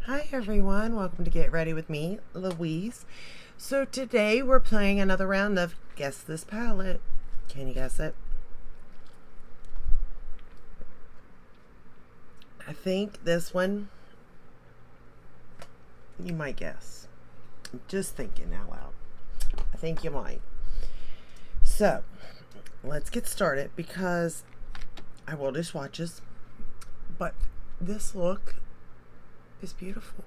Hi everyone, welcome to Get Ready with me, Louise. So today we're playing another round of Guess This Palette. Can you guess it? I think this one you might guess. I'm just thinking out loud. I think you might. So let's get started because I will do swatches, but this look is beautiful.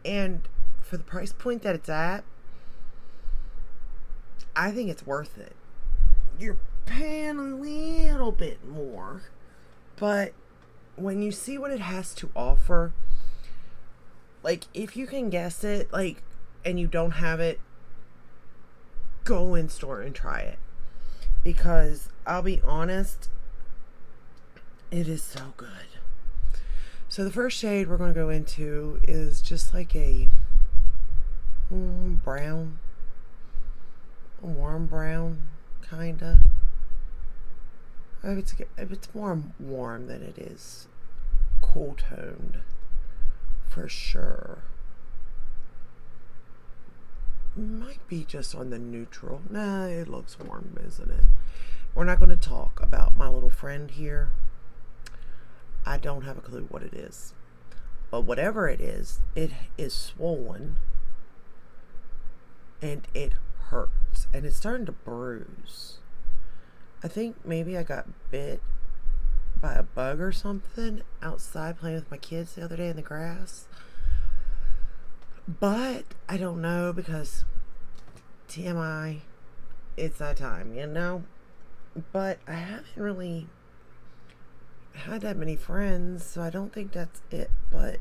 And for the price point that it's at, I think it's worth it. You're paying a little bit more, but when you see what it has to offer, like if you can guess it, like, and you don't have it, go in store and try it. Because I'll be honest, it is so good. So the first shade we're going to go into is just like a brown, a warm brown, kinda. It's more warm than it is cool toned, for sure. Might be just on the neutral. Nah, it looks warm, isn't it? We're not going to talk about my little friend here. I don't have a clue what it is. But whatever it is swollen. And it hurts. And it's starting to bruise. I think maybe I got bit by a bug or something outside playing with my kids the other day in the grass. But I don't know because TMI, it's that time, you know? But I haven't really had that many friends, so I don't think that's it. But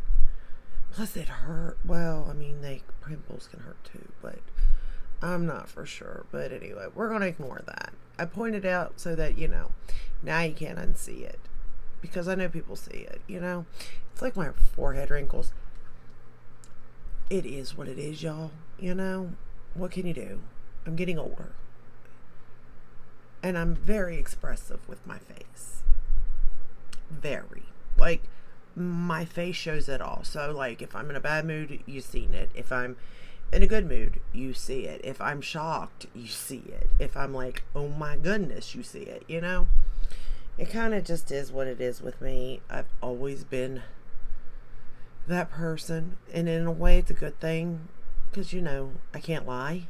plus it hurt. Well, I mean, pimples can hurt too, but I'm not for sure. But anyway, we're going to ignore that. I pointed out so that, now you can't unsee it. Because I know people see it, It's like my forehead wrinkles. It is what it is, y'all. What can you do? I'm getting older. And I'm very expressive with my face. Very. Like, my face shows it all. So, like, if I'm in a bad mood, you've seen it. If I'm in a good mood, you see it. If I'm shocked, you see it. If I'm like, oh my goodness, you see it, It kind of just is what it is with me. I've always been that person. And in a way, it's a good thing. Because, I can't lie.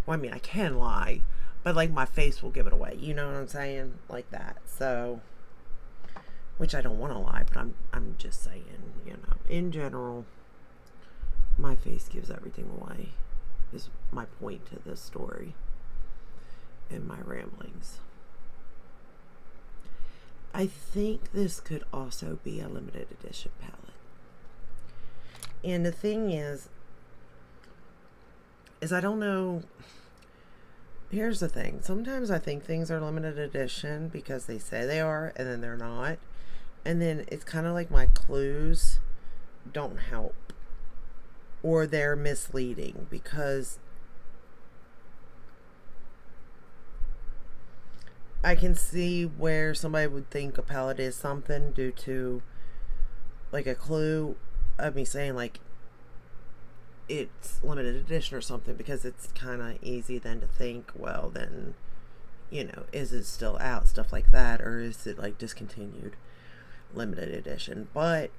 Well, I mean, I can lie. But, like, my face will give it away. You know what I'm saying? Like that. So, which I don't want to lie. But I'm just saying, in general, my face gives everything away. Is my point to this story. And my ramblings. I think this could also be a limited edition palette. And the thing is I don't know. Here's the thing. Sometimes I think things are limited edition because they say they are and then they're not. And then it's kind of like my clues don't help. Or they're misleading because I can see where somebody would think a palette is something due to like a clue of me saying like it's limited edition or something, because it's kind of easy then to think, well then, is it still out, stuff like that, or is it like discontinued limited edition. But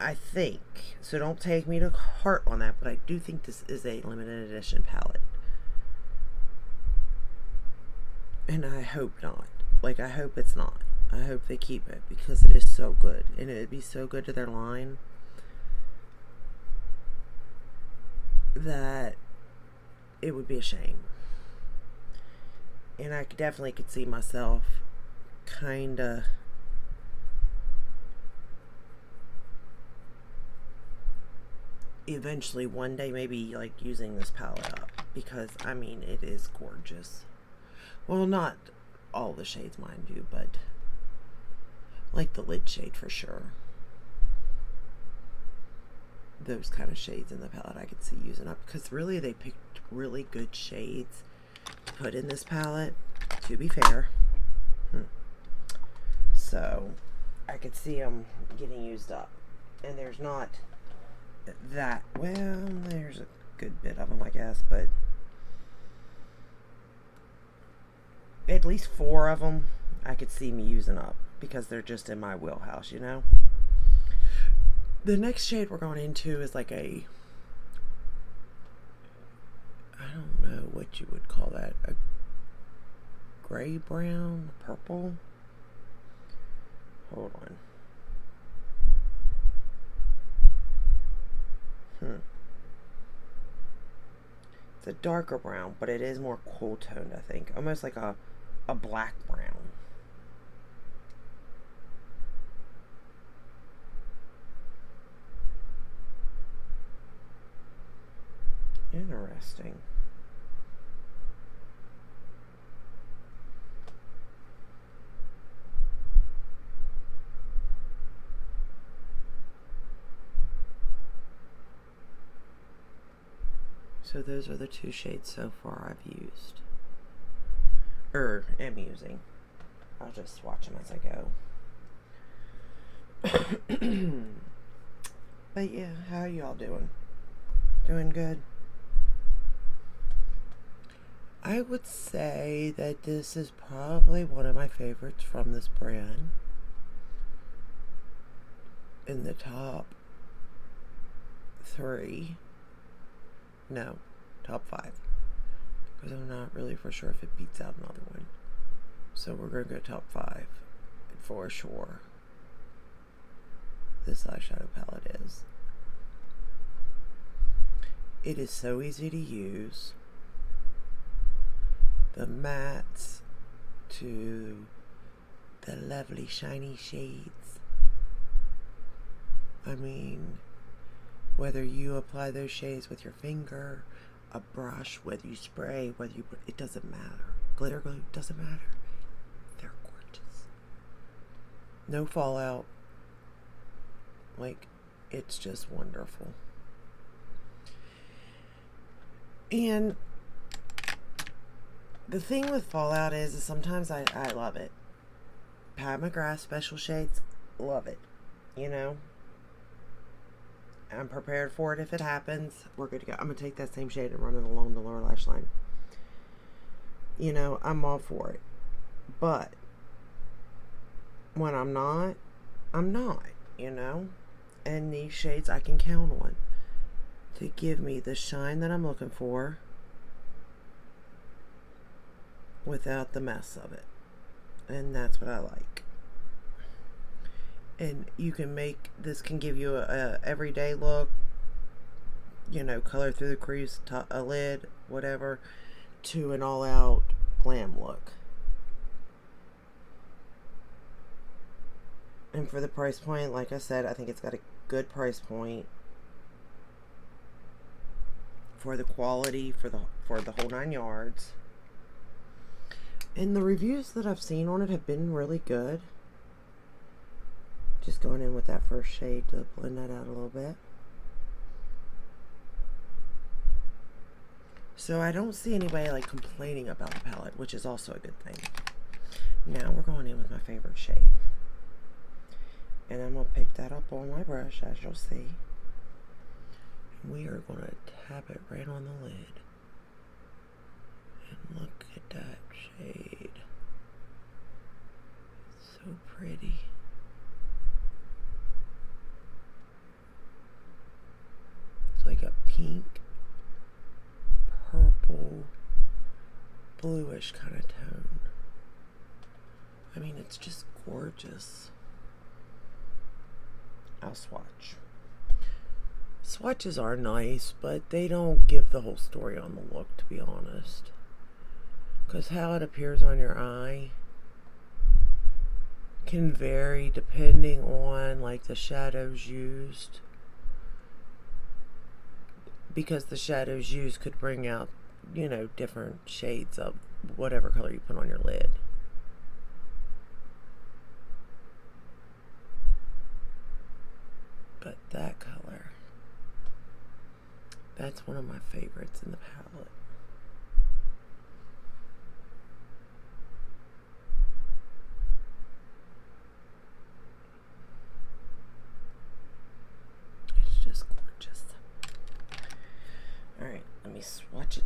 I think, so don't take me to heart on that, but I do think this is a limited edition palette. And I hope not. Like, I hope it's not. I hope they keep it because it is so good. And it would be so good to their line that it would be a shame. And I definitely could see myself kind of eventually one day maybe like using this palette up, because I mean it is gorgeous. Well, not all the shades, mind you, but like the lid shade for sure. Those kind of shades in the palette I could see using up, because really they picked really good shades to put in this palette, to be fair. So I could see them getting used up. And there's not that, well, there's a good bit of them, I guess, but at least 4 of them I could see me using up because they're just in my wheelhouse, you know? The next shade we're going into is like a, I don't know what you would call that, a gray brown, purple. Hold on. It's a darker brown, but it is more cool toned, I think. Almost like a black brown. Interesting. So those are the 2 shades so far I've used. Am using. I'll just swatch them as I go. But yeah, how are y'all doing? Doing good? I would say that this is probably one of my favorites from this brand. In the top 3. No, top 5. Because I'm not really for sure if it beats out another one. So we're going to go top 5 for sure. This eyeshadow palette is. It is so easy to use. The mattes to the lovely shiny shades. I mean, whether you apply those shades with your finger, a brush, whether you spray, whether you put, it doesn't matter. Glitter glue, doesn't matter. They're gorgeous. No fallout. Like, it's just wonderful. And the thing with fallout is sometimes I love it. Pat McGrath special shades, love it. You know? I'm prepared for it if it happens. We're good to go. I'm going to take that same shade and run it along the lower lash line. You know, I'm all for it. But when I'm not, you know? And these shades I can count on to give me the shine that I'm looking for without the mess of it. And that's what I like. And you can make, this can give you a everyday look, you know, color through the crease, a lid, whatever, to an all-out glam look. And for the price point, like I said, I think it's got a good price point for the quality, for the whole 9 yards. And the reviews that I've seen on it have been really good. Just going in with that first shade to blend that out a little bit. So I don't see anybody like complaining about the palette, which is also a good thing. Now we're going in with my favorite shade. And I'm going to pick that up on my brush, as you'll see. And we are going to tap it right on the lid. And look at that shade. It's so pretty. It's like a pink, purple, bluish kind of tone. I mean, it's just gorgeous. I'll swatch. Swatches are nice, but they don't give the whole story on the look, to be honest. Because how it appears on your eye can vary depending on like the shadows used. Because the shadows used could bring out, you know, different shades of whatever color you put on your lid. But that color, that's one of my favorites in the palette. swatch it.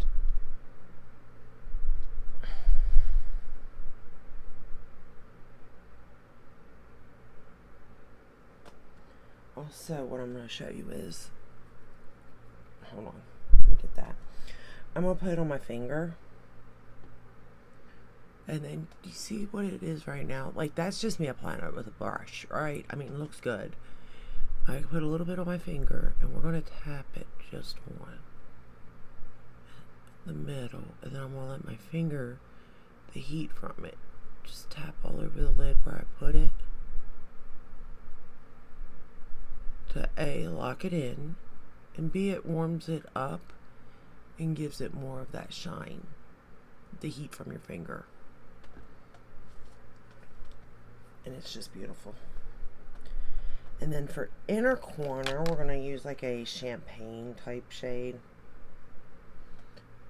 Also, what I'm going to show you is, hold on, let me get that. I'm going to put it on my finger. And then, you see what it is right now? Like, that's just me applying it with a brush, right? I mean, it looks good. I put a little bit on my finger, and we're going to tap it just on the middle. And then I'm going to let my finger, the heat from it, just tap all over the lid where I put it. To A, lock it in, and B, it warms it up and gives it more of that shine, the heat from your finger. And it's just beautiful. And then for inner corner, we're going to use like a champagne type shade.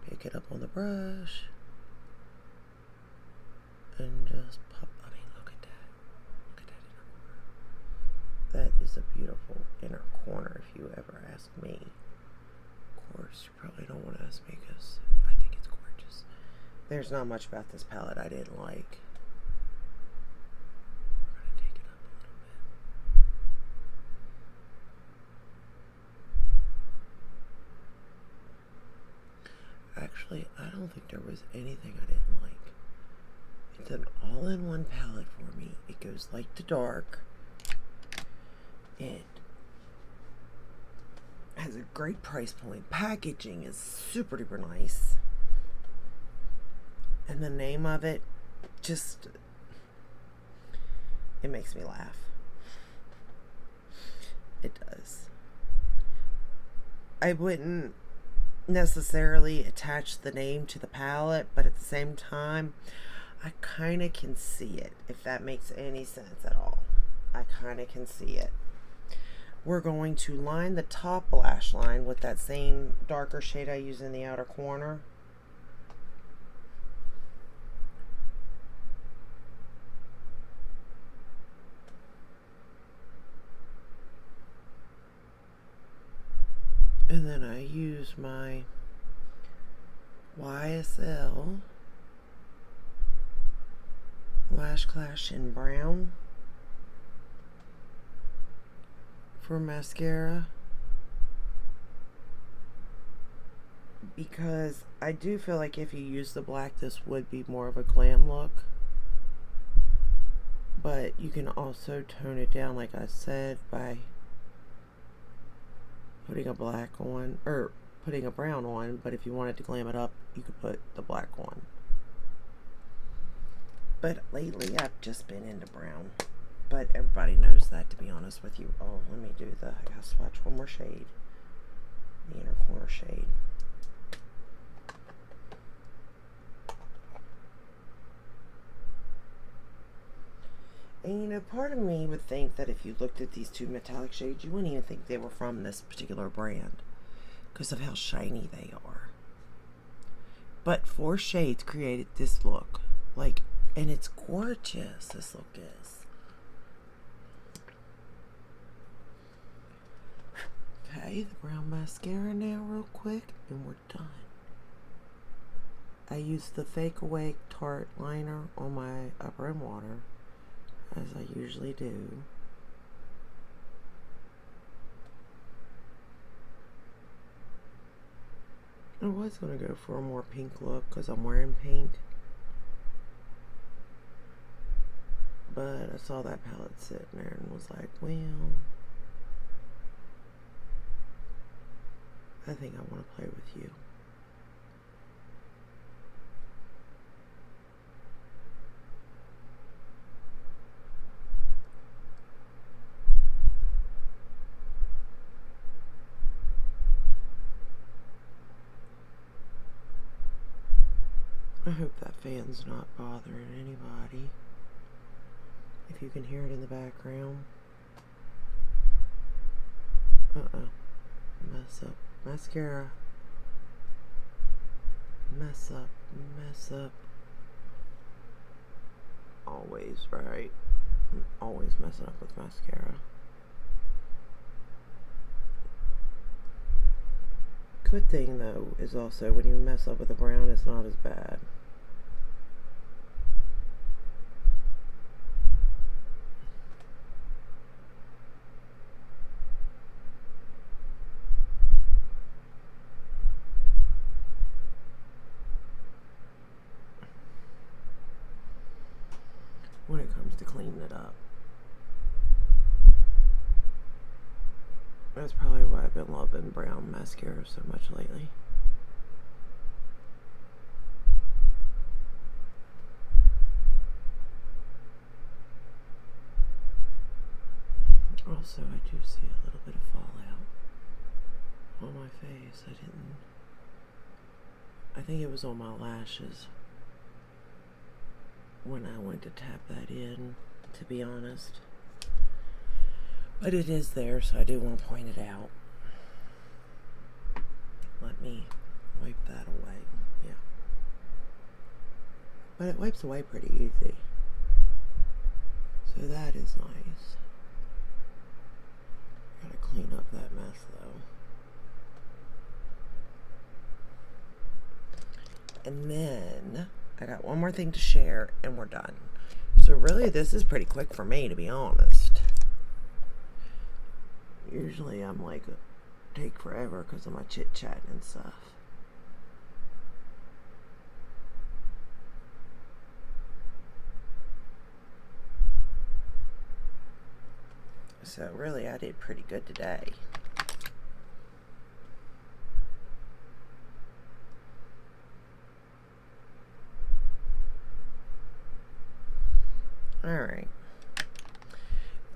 Pick it up on the brush and just pop. I mean, look at that. Look at that inner corner. That is a beautiful inner corner, if you ever ask me. Of course, you probably don't want to ask me because I think it's gorgeous. There's not much about this palette I didn't like. We're going to take it up a little bit. Actually, I don't think there was anything I didn't like. It's an all-in-one palette for me. It goes light to dark. It has a great price point. Packaging is super duper nice. And the name of it just, it makes me laugh. It does. I wouldn't necessarily attach the name to the palette, but at the same time, I kind of can see it, if that makes any sense at all. I kind of can see it. We're going to line the top lash line with that same darker shade I use in the outer corner. And then I use my YSL Lash Clash in brown for mascara, because I do feel like if you use the black, this would be more of a glam look, but you can also tone it down, like I said, by putting a black on, or putting a brown on. But if you wanted to glam it up, you could put the black on. But lately I've just been into brown, but everybody knows that, to be honest with you. Oh, let me do I gotta swatch one more shade, the inner corner shade. And you know, part of me would think that if you looked at these two metallic shades, you wouldn't even think they were from this particular brand because of how shiny they are. But 4 shades created this look. Like, and it's gorgeous, this look is. Okay, the brown mascara now real quick, and we're done. I used the Fake Awake Tarte liner on my upper and water, as I usually do. I was going to go for a more pink look because I'm wearing pink, but I saw that palette sitting there and was like, well, I think I want to play with you. I hope that fan's not bothering anybody. If you can hear it in the background. Mess up. Mascara. Mess up. Mess up. Always, right? I'm always messing up with mascara. good thing, though, is also when you mess up with the brown, it's not as bad. When it comes to cleaning it up. That's probably why I've been loving brown mascara so much lately. Also, I do see a little bit of fallout on my face. I think it was on my lashes when I went to tap that in, to be honest. But it is there, so I do want to point it out. Let me wipe that away. Yeah. But it wipes away pretty easy. So that is nice. Gotta clean up that mess, though. And then I got one more thing to share and we're done. So really this is pretty quick for me, to be honest. Usually I'm like, take forever because of my chit chatting and stuff. So really I did pretty good today. Alright.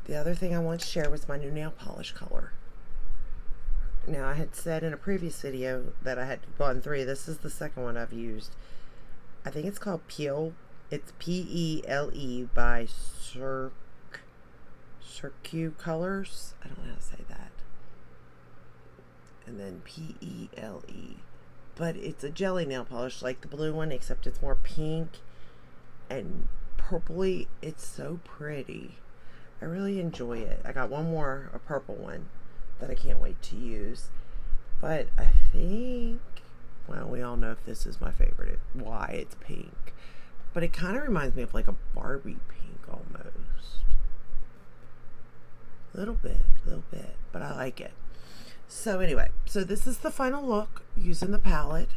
The other thing I want to share was my new nail polish color. Now I had said in a previous video that I had gone 3. This is the second one I've used. I think it's called Peel. It's P-E-L-E by Cirque Colors. I don't know how to say that. And then P-E-L-E. But it's a jelly nail polish like the blue one, except it's more pink and purpley. It's so pretty. I really enjoy it. I got one more, a purple one, that I can't wait to use. But I think, well, we all know if this is my favorite, why it's pink. But it kind of reminds me of like a Barbie pink almost. Little bit. But I like it. So anyway, so this is the final look using the palette.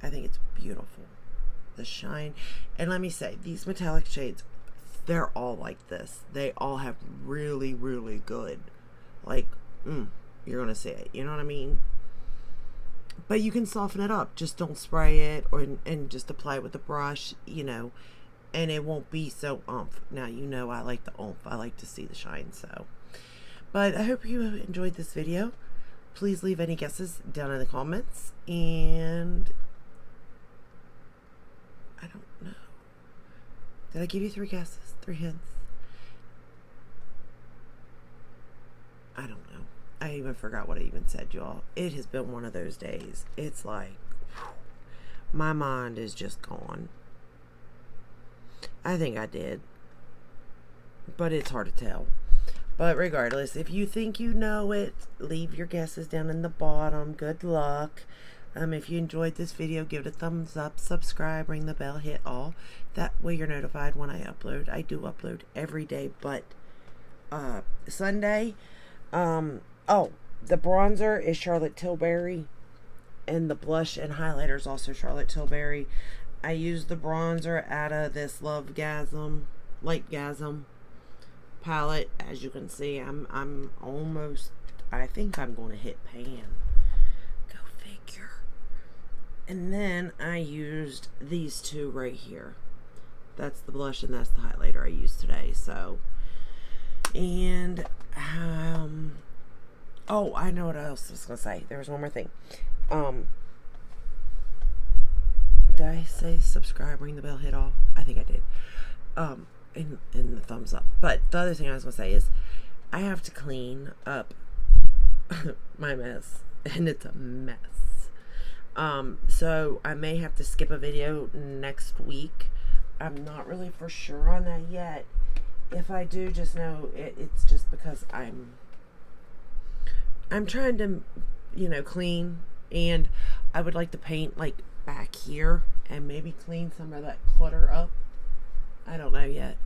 I think it's beautiful. The shine. And let me say, these metallic shades, they're all like this. They all have really, really good, like, you're gonna see it, you know what I mean? But you can soften it up. Just don't spray it and just apply it with a brush, you know, and it won't be so oomph. Now, you know I like the oomph. I like to see the shine, so. But I hope you enjoyed this video. Please leave any guesses down in the comments, and I don't know. Did I give you 3 guesses? 3 hints? I don't know. I even forgot what I even said, y'all. It has been one of those days. It's like, whew, my mind is just gone. I think I did. But it's hard to tell. But regardless, if you think you know it, leave your guesses down in the bottom. Good luck. If you enjoyed this video, give it a thumbs up, subscribe, ring the bell, hit all. That way you're notified when I upload. I do upload every day, but Sunday. Oh, the bronzer is Charlotte Tilbury, and the blush and highlighter is also Charlotte Tilbury. I use the bronzer out of this Lightgasm palette. As you can see, I'm almost, I think I'm going to hit pan. Go figure. And then I used these 2 right here. That's the blush and that's the highlighter I used today. So, and oh, I know what else I was gonna say. There was one more thing. Did I say subscribe, ring the bell, hit all? I think I did. In the thumbs up. But the other thing I was gonna say is I have to clean up my mess, and it's a mess. So I may have to skip a video next week. I'm not really for sure on that yet. If I do, just know it's just because I'm trying to, you know, clean And I would like to paint like back here and maybe clean some of that clutter up. I don't know yet.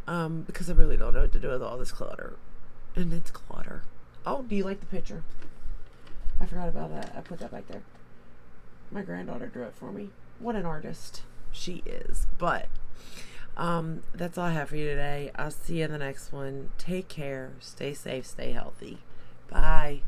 Because I really don't know what to do with all this clutter. And it's clutter. Oh, do you like the picture? I forgot about that. I put that back there. My granddaughter drew it for me. What an artist she is. But that's all I have for you today. I'll see you in the next one. Take care. Stay safe. Stay healthy. Bye.